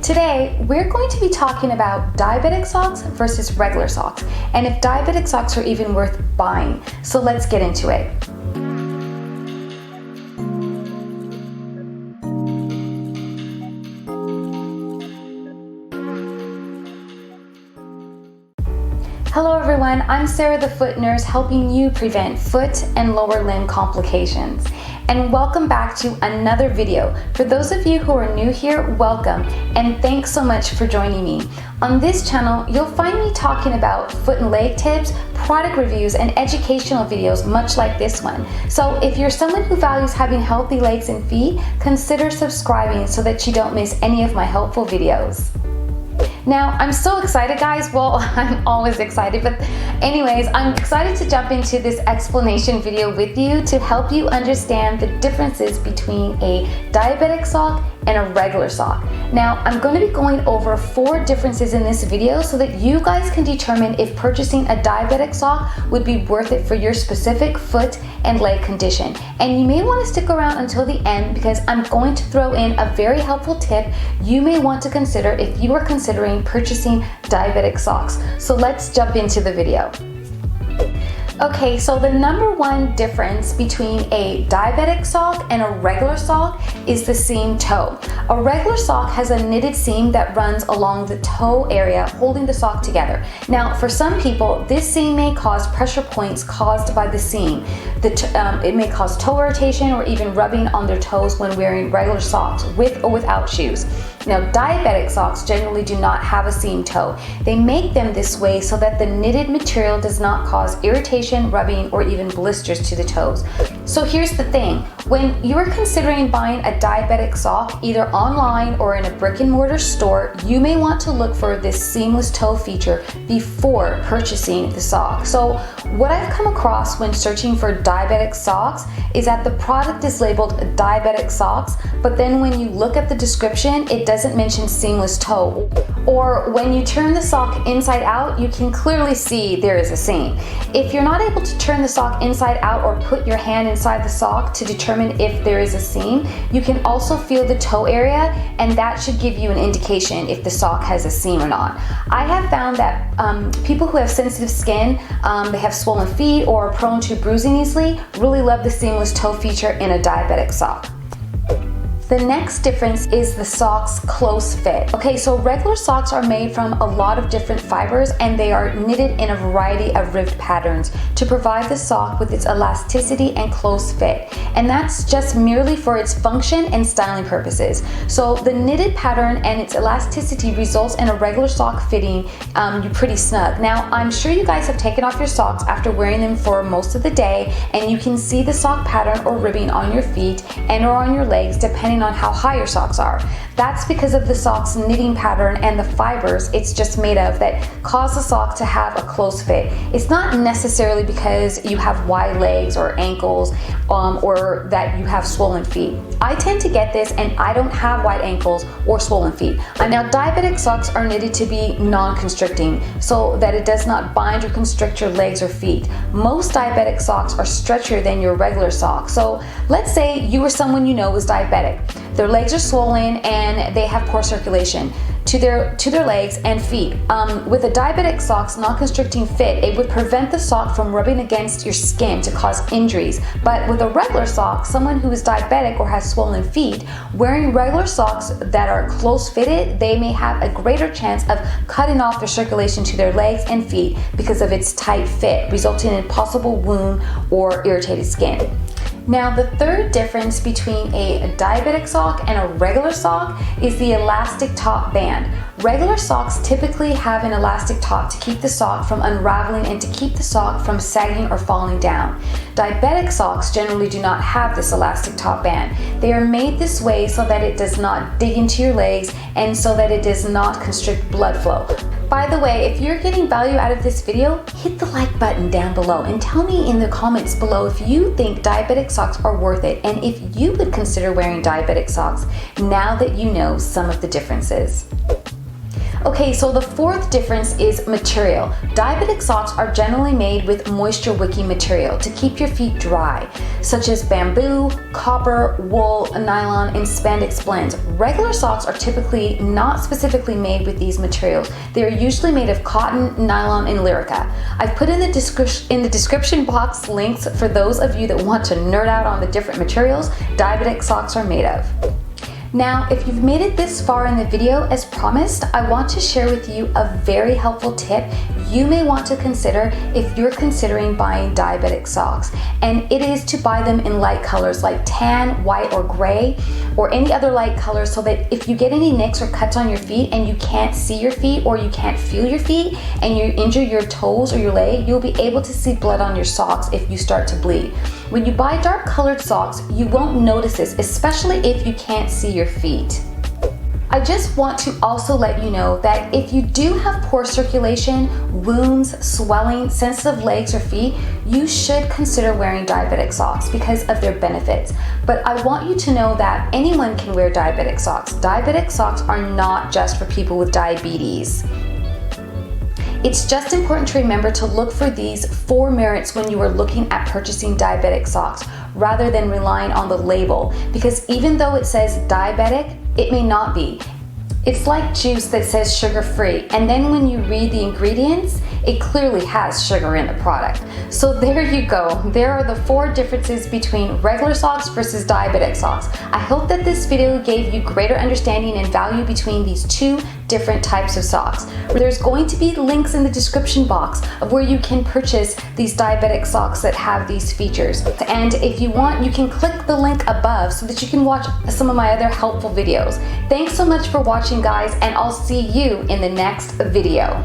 Today, we're going to be talking about diabetic socks versus regular socks, and if diabetic socks are even worth buying. So let's get into it. Hello everyone, I'm Sarah the Foot Nurse, helping you prevent foot and lower limb complications. And welcome back to another video. For those of you who are new here, welcome, and thanks so much for joining me. On this channel, you'll find me talking about foot and leg tips, product reviews, and educational videos much like this one. So if you're someone who values having healthy legs and feet, consider subscribing so that you don't miss any of my helpful videos. Now, I'm so excited, guys. Well, I'm always excited, but anyways, I'm excited to jump into this explanation video with you to help you understand the differences between a diabetic sock and a regular sock. Now, I'm going to be going over 4 differences in this video so that you guys can determine if purchasing a diabetic sock would be worth it for your specific foot and leg condition. And you may want to stick around until the end because I'm going to throw in a very helpful tip you may want to consider if you are considering purchasing diabetic socks. So let's jump into the video. Okay, so the number one difference between a diabetic sock and a regular sock is the seam toe. A regular sock has a knitted seam that runs along the toe area, holding the sock together. Now, for some people, this seam may cause pressure points caused by the seam. It may cause toe irritation or even rubbing on their toes when wearing regular socks, with or without shoes. Now, diabetic socks generally do not have a seam toe. They make them this way so that the knitted material does not cause irritation, rubbing, or even blisters to the toes. So here's the thing, when you're considering buying a diabetic sock, either online or in a brick and mortar store, you may want to look for this seamless toe feature before purchasing the sock. So what I've come across when searching for diabetic socks is that the product is labeled diabetic socks, but then when you look at the description, it doesn't mention seamless toe. Or when you turn the sock inside out, you can clearly see there is a seam. If you're not able to turn the sock inside out or put your hand inside the sock to determine if there is a seam, you can also feel the toe area, and that should give you an indication if the sock has a seam or not. I have found that people who have sensitive skin, they have swollen feet or are prone to bruising easily, really love the seamless toe feature in a diabetic sock. The next difference is the sock's close fit. Okay, so regular socks are made from a lot of different fibers and they are knitted in a variety of ribbed patterns to provide the sock with its elasticity and close fit. And that's just merely for its function and styling purposes. So the knitted pattern and its elasticity results in a regular sock fitting you pretty snug. Now, I'm sure you guys have taken off your socks after wearing them for most of the day, and you can see the sock pattern or ribbing on your feet and or on your legs depending on how high your socks are. That's because of the sock's knitting pattern and the fibers it's just made of that cause the sock to have a close fit. It's not necessarily because you have wide legs or ankles or that you have swollen feet. I tend to get this and I don't have wide ankles or swollen feet. Now, diabetic socks are knitted to be non-constricting so that it does not bind or constrict your legs or feet. Most diabetic socks are stretchier than your regular sock. So let's say you or someone you know is diabetic. Their legs are swollen and they have poor circulation to their legs and feet. With a diabetic sock's non-constricting fit, it would prevent the sock from rubbing against your skin to cause injuries. But with a regular sock, someone who is diabetic or has swollen feet, wearing regular socks that are close fitted, they may have a greater chance of cutting off their circulation to their legs and feet because of its tight fit, resulting in possible wound or irritated skin. Now, the third difference between a diabetic sock and a regular sock is the elastic top band. Regular socks typically have an elastic top to keep the sock from unraveling and to keep the sock from sagging or falling down. Diabetic socks generally do not have this elastic top band. They are made this way so that it does not dig into your legs and so that it does not constrict blood flow. By the way, if you're getting value out of this video, hit the like button down below and tell me in the comments below if you think diabetic socks are worth it and if you would consider wearing diabetic socks now that you know some of the differences. Okay, so the fourth difference is material. Diabetic socks are generally made with moisture wicking material to keep your feet dry, such as bamboo, copper, wool, nylon, and spandex blends. Regular socks are typically not specifically made with these materials. They are usually made of cotton, nylon, and lyrica. I've put in the description box links for those of you that want to nerd out on the different materials diabetic socks are made of. Now, if you've made it this far in the video, as promised, I want to share with you a very helpful tip you may want to consider if you're considering buying diabetic socks. And it is to buy them in light colors like tan, white, or gray, or any other light color, so that if you get any nicks or cuts on your feet and you can't see your feet or you can't feel your feet and you injure your toes or your leg, you'll be able to see blood on your socks if you start to bleed. When you buy dark colored socks, you won't notice this, especially if you can't see your feet. I just want to also let you know that if you do have poor circulation, wounds, swelling, sensitive legs or feet, you should consider wearing diabetic socks because of their benefits. But I want you to know that anyone can wear diabetic socks. Diabetic socks are not just for people with diabetes. It's just important to remember to look for these 4 merits when you are looking at purchasing diabetic socks, rather than relying on the label, because even though it says diabetic, it may not be. It's like juice that says sugar-free, and then when you read the ingredients, it clearly has sugar in the product. So there you go. There are the 4 differences between regular socks versus diabetic socks. I hope that this video gave you greater understanding and value between these 2 different types of socks. There's going to be links in the description box of where you can purchase these diabetic socks that have these features. And if you want, you can click the link above so that you can watch some of my other helpful videos. Thanks so much for watching, guys, and I'll see you in the next video.